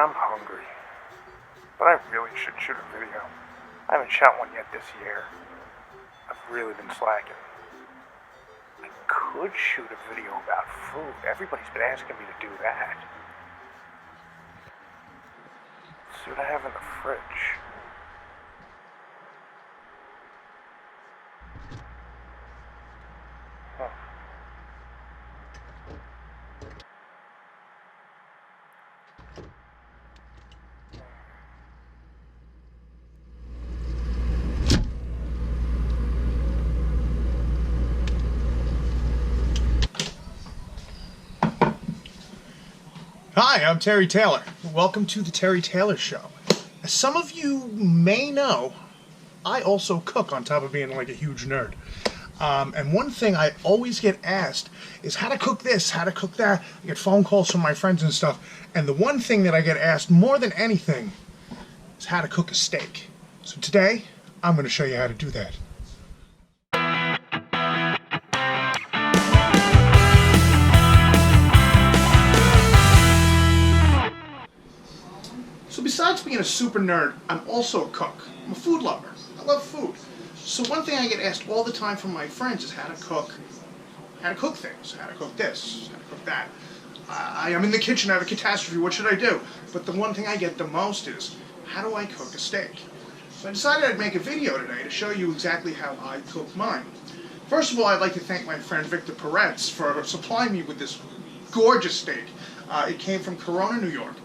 I'm hungry. But I really should shoot a video. I haven't shot one yet this year. I've really been slacking. I could shoot a video about food. Everybody's been asking me to do that. Let's see what I have in the fridge. Huh. Hi, I'm Terry Taylor. Welcome to the Terry Taylor Show. As some of you may know, I also cook on top of being like a huge nerd. And one thing I always get asked is how to cook this, how to cook that. I get phone calls from my friends and stuff. And the one thing that I get asked more than anything is how to cook a steak. So today, I'm going to show you how to do that. So besides being a super nerd, I'm also a cook. I'm a food lover. I love food. So one thing I get asked all the time from my friends is how to cook things, how to cook this, how to cook that. I am in the kitchen, I have a catastrophe, what should I do? But the one thing I get the most is, how do I cook a steak? So I decided I'd make a video today to show you exactly how I cook mine. First of all, I'd like to thank my friend Victor Peretz for supplying me with this gorgeous steak. It came from Corona, New York,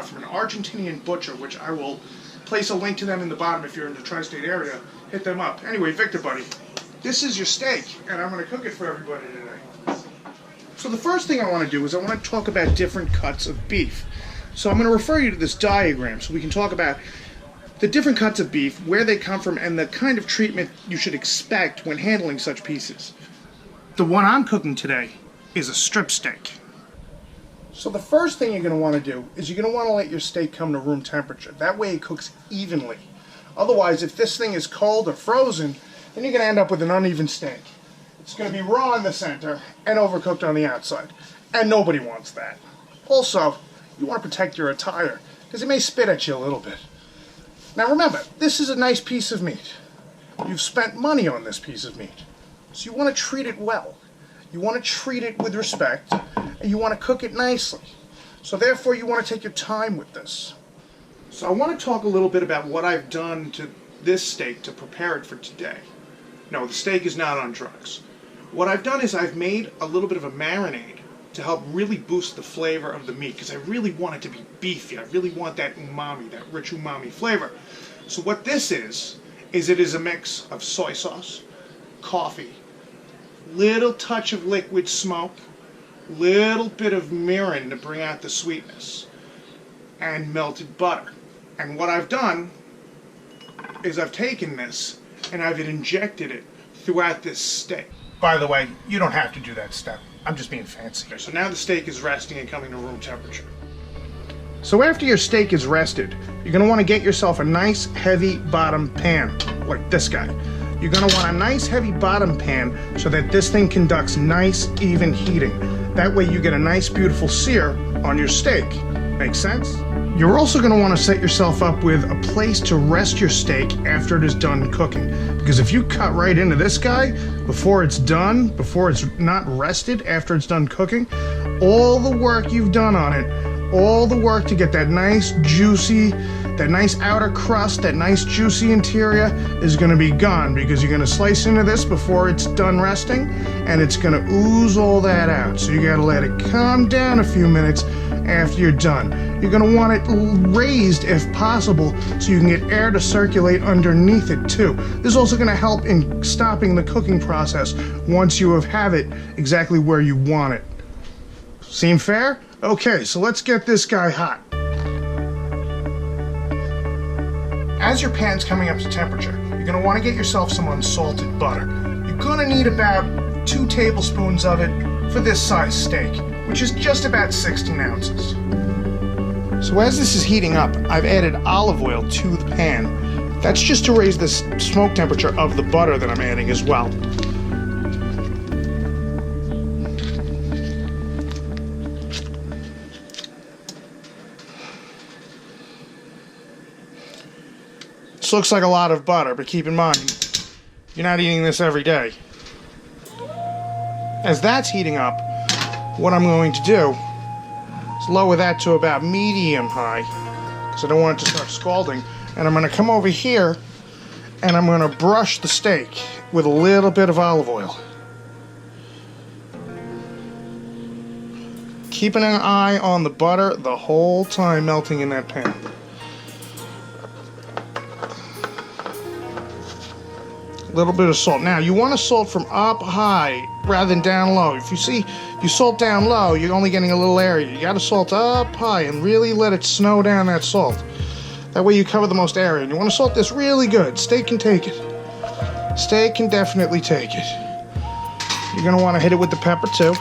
from an Argentinian butcher, which I will place a link to them in the bottom if you're in the tri-state area. Hit them up. Anyway, Victor, buddy, this is your steak, and I'm going to cook it for everybody today. So the first thing I want to do is I want to talk about different cuts of beef. So I'm going to refer you to this diagram so we can talk about the different cuts of beef, where they come from, and the kind of treatment you should expect when handling such pieces. The one I'm cooking today is a strip steak. So the first thing you're going to want to do is you're going to want to let your steak come to room temperature. That way it cooks evenly. Otherwise, if this thing is cold or frozen, then you're going to end up with an uneven steak. It's going to be raw in the center and overcooked on the outside. And nobody wants that. Also, you want to protect your attire, because it may spit at you a little bit. Now remember, this is a nice piece of meat. You've spent money on this piece of meat. So you want to treat it well. You want to treat it with respect, and you want to cook it nicely. So therefore, you want to take your time with this. So I want to talk a little bit about what I've done to this steak to prepare it for today. No, the steak is not on drugs. What I've done is I've made a little bit of a marinade to help really boost the flavor of the meat, because I really want it to be beefy. I really want that umami, that rich umami flavor. So what this is it is a mix of soy sauce, coffee, little touch of liquid smoke, little bit of mirin to bring out the sweetness, and melted butter. And what I've done is I've taken this and I've injected it throughout this steak. By the way, you don't have to do that step. I'm just being fancy. So now the steak is resting and coming to room temperature. So after your steak is rested, you're going to want to get yourself a nice heavy bottom pan, like this guy. You're going to want a nice heavy bottom pan so that this thing conducts nice even heating. That way you get a nice beautiful sear on your steak. Make sense? You're also going to want to set yourself up with a place to rest your steak after it is done cooking. Because if you cut right into this guy before it's done, before it's not rested after it's done cooking, all the work you've done on it, all the work to get that nice juicy, that nice outer crust, that nice juicy interior is going to be gone, because you're going to slice into this before it's done resting and it's going to ooze all that out. So you got to let it calm down a few minutes after you're done. You're going to want it raised if possible so you can get air to circulate underneath it too. This is also going to help in stopping the cooking process once you have it exactly where you want it. Seem fair? Okay, so let's get this guy hot. As your pan's coming up to temperature, you're going to want to get yourself some unsalted butter. You're going to need about 2 tablespoons of it for this size steak, which is just about 16 ounces. So as this is heating up, I've added olive oil to the pan. That's just to raise the smoke temperature of the butter that I'm adding as well. looks like a lot of butter, but keep in mind, you're not eating this every day. As that's heating up, what I'm going to do is lower that to about medium high, because I don't want it to start scalding. And I'm going to come over here, and I'm going to brush the steak with a little bit of olive oil. Keeping an eye on the butter the whole time melting in that pan. A little bit of salt. Now, you want to salt from up high rather than down low. If you see you salt down low, you're only getting a little area. You got to salt up high and really let it snow down that salt. That way you cover the most area. And you want to salt this really good. Steak can take it. Steak can definitely take it. You're going to want to hit it with the pepper too.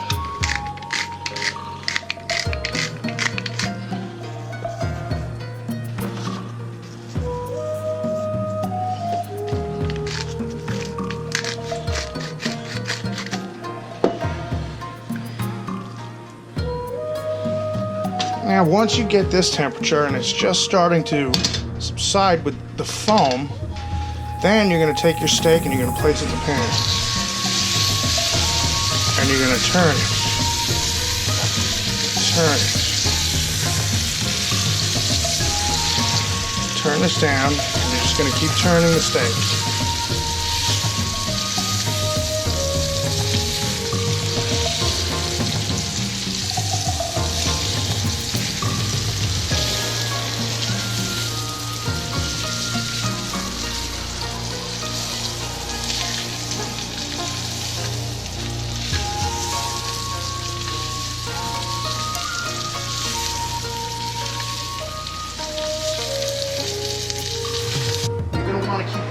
Now, once you get this temperature and it's just starting to subside with the foam, then you're going to take your steak and you're going to place it in the pan. And you're going to turn it. Turn it. Turn this down, and you're just going to keep turning the steak.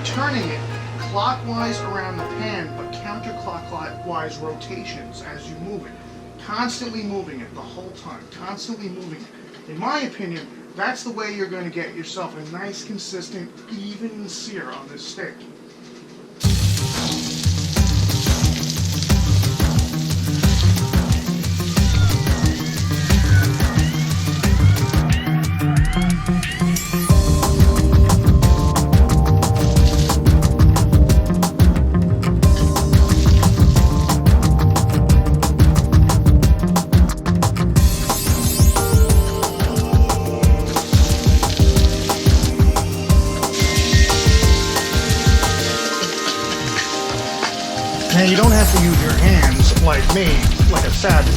Turning it clockwise around the pan, but counterclockwise rotations as you move it. Constantly moving it the whole time. Constantly moving it. In my opinion, that's the way you're going to get yourself a nice, consistent, even sear on this steak. Now, you don't have to use your hands like me, like a savage.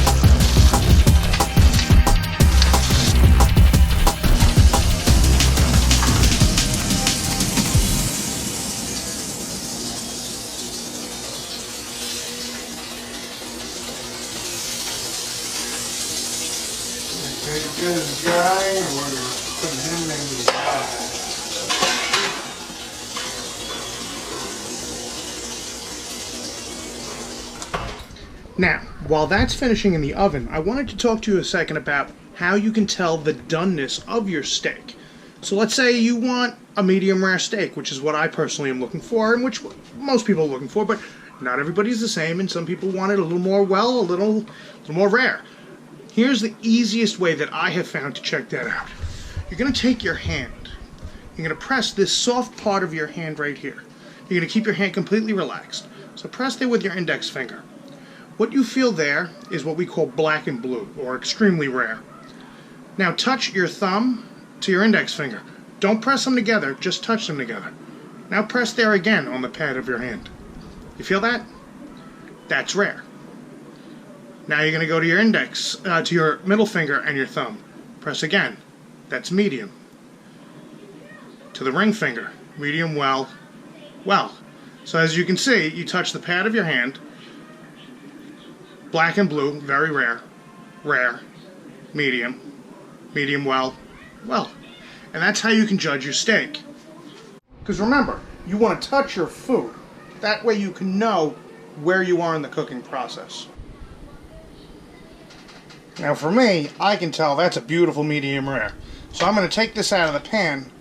Take it good as dry, and we're going to put him in the oven. Now, while that's finishing in the oven, I wanted to talk to you a second about how you can tell the doneness of your steak. So let's say you want a medium rare steak, which is what I personally am looking for, and which most people are looking for, but not everybody's the same, and some people want it a little more a little more rare. Here's the easiest way that I have found to check that out. You're going to take your hand. You're going to press this soft part of your hand right here. You're going to keep your hand completely relaxed. So press there with your index finger. What you feel there is what we call black and blue, or extremely rare. Now touch your thumb to your index finger. Don't press them together, just touch them together. Now press there again on the pad of your hand. You feel that? That's rare. Now you're going to go to your index, to your middle finger and your thumb. Press again. That's medium. To the ring finger, medium, well. So as you can see, you touch the pad of your hand. Black and blue, very rare. Rare, medium, medium, well. And that's how you can judge your steak. Because remember, you want to touch your food. That way you can know where you are in the cooking process. Now for me, I can tell that's a beautiful medium rare. So I'm going to take this out of the pan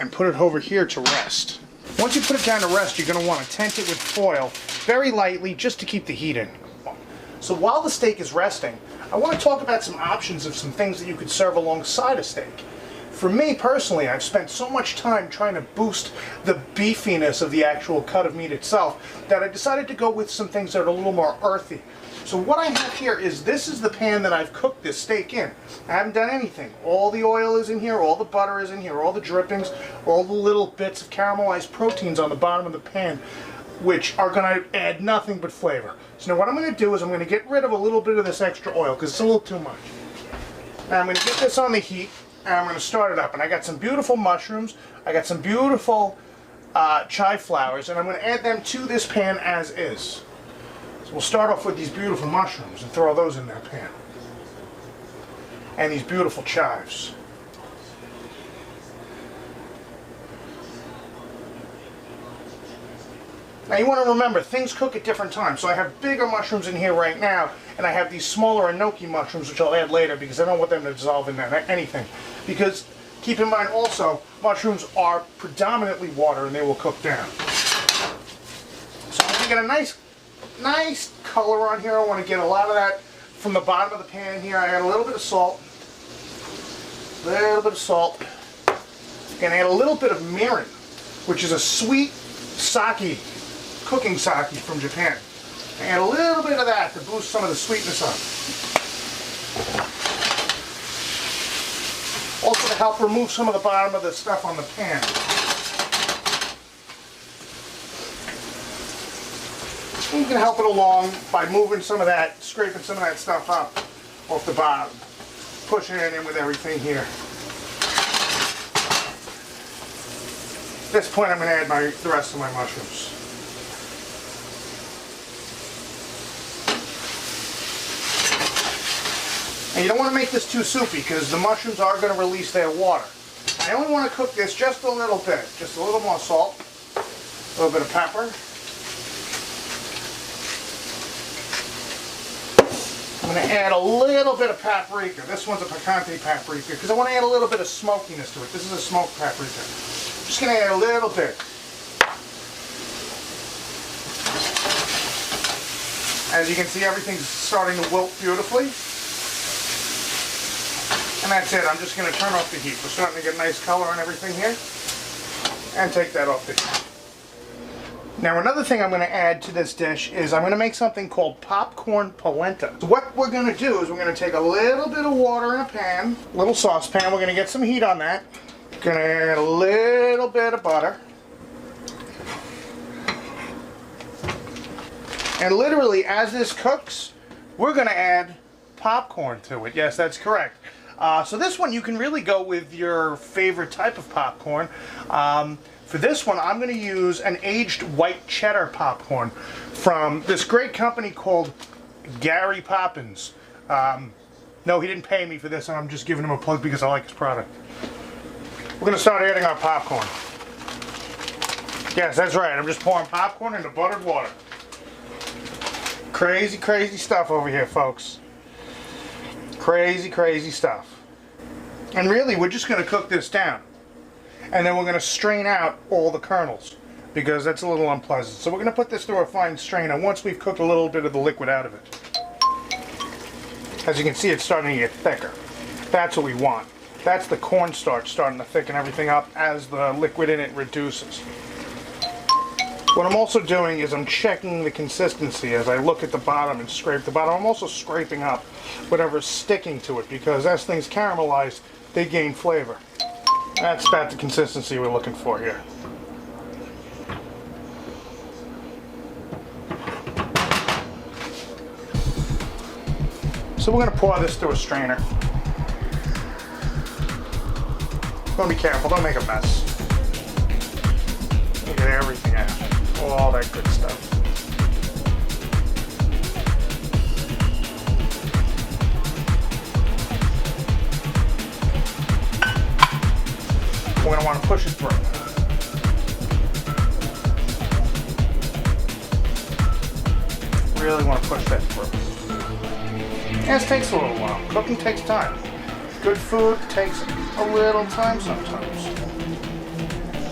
and put it over here to rest. Once you put it down to rest, you're going to want to tent it with foil very lightly just to keep the heat in. So while the steak is resting, I want to talk about some options of some things that you could serve alongside a steak. For me personally, I've spent so much time trying to boost the beefiness of the actual cut of meat itself that I decided to go with some things that are a little more earthy. So what I have here is, this is the pan that I've cooked this steak in. I haven't done anything. All the oil is in here, all the butter is in here, all the drippings, all the little bits of caramelized proteins on the bottom of the pan, which are going to add nothing but flavor. So now what I'm going to do is I'm going to get rid of a little bit of this extra oil because it's a little too much. Now I'm going to get this on the heat and I'm going to start it up. And I got some beautiful mushrooms, I got some beautiful chive flowers, and I'm going to add them to this pan as is. So we'll start off with these beautiful mushrooms and throw those in that pan. And these beautiful chives. Now you want to remember, things cook at different times. So I have bigger mushrooms in here right now, and I have these smaller enoki mushrooms, which I'll add later because I don't want them to dissolve in anything. Because keep in mind also, mushrooms are predominantly water and they will cook down. So I'm going to get a nice color on here. I want to get a lot of that from the bottom of the pan here. I add a little bit of salt. I'm going to add a little bit of mirin, which is a sweet sake, cooking sake from Japan. Add a little bit of that to boost some of the sweetness up. Also to help remove some of the bottom of the stuff on the pan. You can help it along by moving some of that, scraping some of that stuff up off the bottom. Pushing it in with everything here. At this point I'm going to add the rest of my mushrooms. And you don't want to make this too soupy because the mushrooms are going to release their water. I only want to cook this just a little bit. Just a little more salt, a little bit of pepper. I'm going to add a little bit of paprika. This one's a picante paprika because I want to add a little bit of smokiness to it. This is a smoked paprika. Just going to add a little bit. As you can see, everything's starting to wilt beautifully. And that's it. I'm just going to turn off the heat. We're starting to get a nice color on everything here. And take that off the heat. Now another thing I'm going to add to this dish is I'm going to make something called popcorn polenta. So what we're going to do is we're going to take a little bit of water in a pan, little saucepan. We're going to get some heat on that. Going to add a little bit of butter. And literally as this cooks, we're going to add popcorn to it. Yes, that's correct. So this one you can really go with your favorite type of popcorn. For this one, I'm going to use an aged white cheddar popcorn from this great company called Gary Poppins. No, he didn't pay me for this, and I'm just giving him a plug because I like his product. We're going to start adding our popcorn. Yes, that's right. I'm just pouring popcorn into buttered water. Crazy, crazy stuff over here, folks. Crazy, crazy stuff. And really, we're just going to cook this down. And then we're going to strain out all the kernels because that's a little unpleasant. So we're going to put this through a fine strainer once we've cooked a little bit of the liquid out of it. As you can see, it's starting to get thicker. That's what we want. That's the cornstarch starting to thicken everything up as the liquid in it reduces. What I'm also doing is I'm checking the consistency as I look at the bottom and scrape the bottom. I'm also scraping up whatever's sticking to it because as things caramelize, they gain flavor. That's about the consistency we're looking for here. So we're going to pour this through a strainer. Don't be careful, don't make a mess. Get everything out. All that good stuff. We're going to want to push it through. Really want to push that through. Yes, it takes a little while. Cooking takes time. Good food takes a little time sometimes.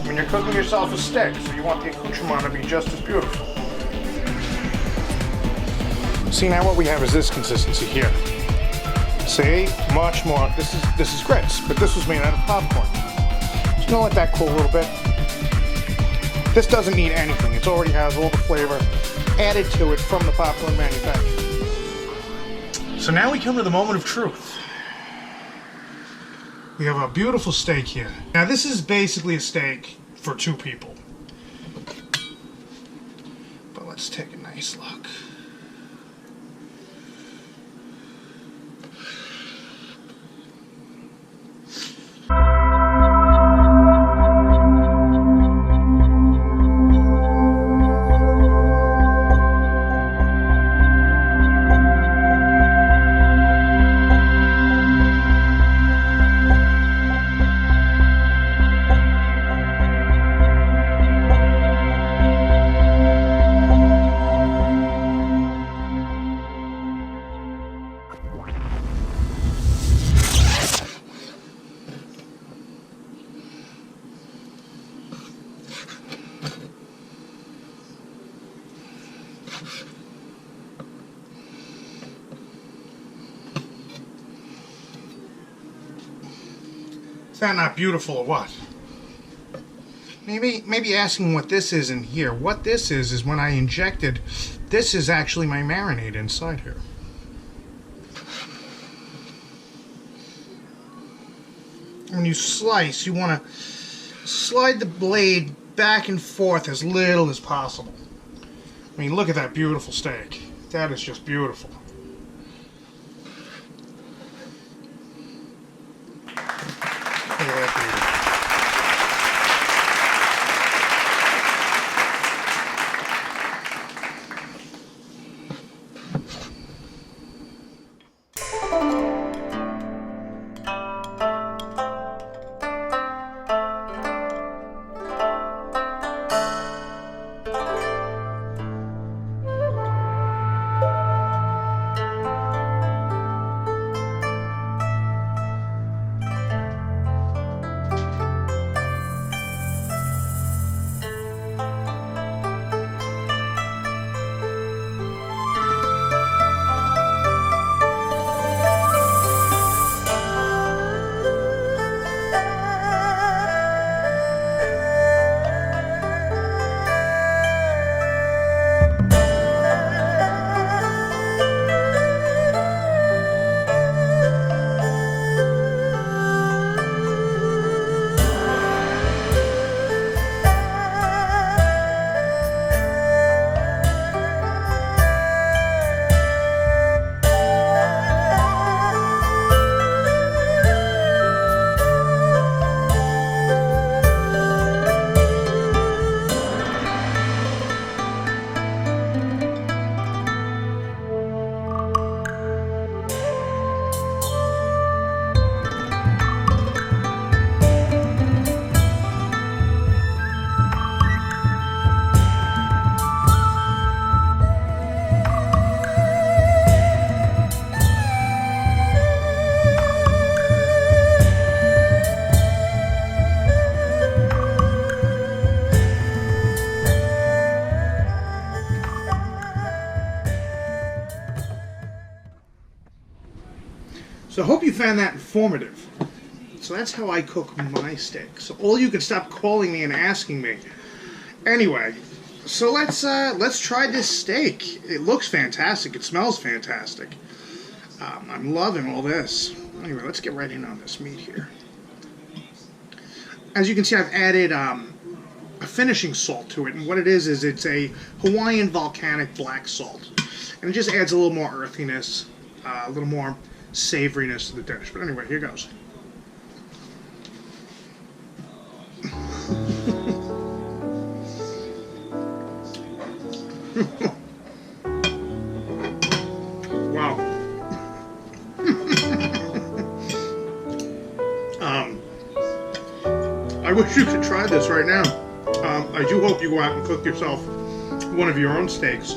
When you're cooking yourself a steak, so you want the accoutrement to be just as beautiful. See, now what we have is this consistency here. See, much more. This is grits, but this was made out of popcorn. Just gonna let that cool a little bit. This doesn't need anything. It already has all the flavor added to it from the popcorn manufacturer. So now we come to the moment of truth. We have a beautiful steak here. Now this is basically a steak for 2 people. But let's take a nice look. Is that not beautiful or what? Maybe asking what this is in here. What this is when I injected, this is actually my marinade inside here. When you slice, you want to slide the blade back and forth as little as possible. I mean, look at that beautiful steak. That is just beautiful. Look at that beauty. So I hope you found that informative. So that's how I cook my steak. So all you can stop calling me and asking me. Anyway, so let's try this steak. It looks fantastic. It smells fantastic. I'm loving all this. Anyway, let's get right in on this meat here. As you can see, I've added a finishing salt to it, and what it is it's a Hawaiian volcanic black salt, and it just adds a little more earthiness, a little more savoriness to the dish. But anyway, here goes. Wow. I wish you could try this right now. I do hope you go out and cook yourself one of your own steaks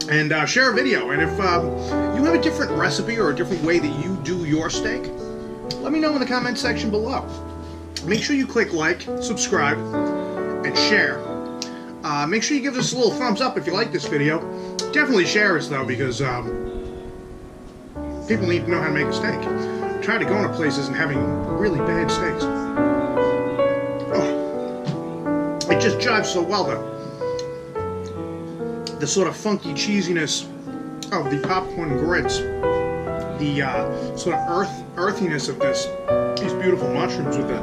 and share a video. And if you have a different recipe or a different way that you do your steak, let me know in the comment section below. Make sure you click like, subscribe, and share. Make sure you give us a little thumbs up if you like this video. Definitely share us though, because People need to know how to make a steak. I'm tired of going to places and having really bad steaks. Oh, it just jives so well, though. The sort of funky cheesiness of the popcorn grits, the sort of earthiness of these beautiful mushrooms with a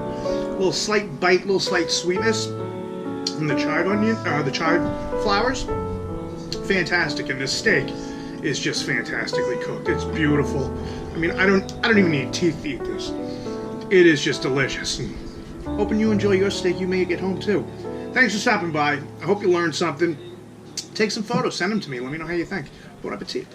little slight bite, little slight sweetness from the chive onion, the chive flowers. Fantastic, and this steak is just fantastically cooked. It's beautiful. I mean, I don't even need teeth to eat this. It is just delicious. And hoping you enjoy your steak you make at home too. Thanks for stopping by. I hope you learned something. Take some photos, send them to me. Let me know how you think. Bon appetit.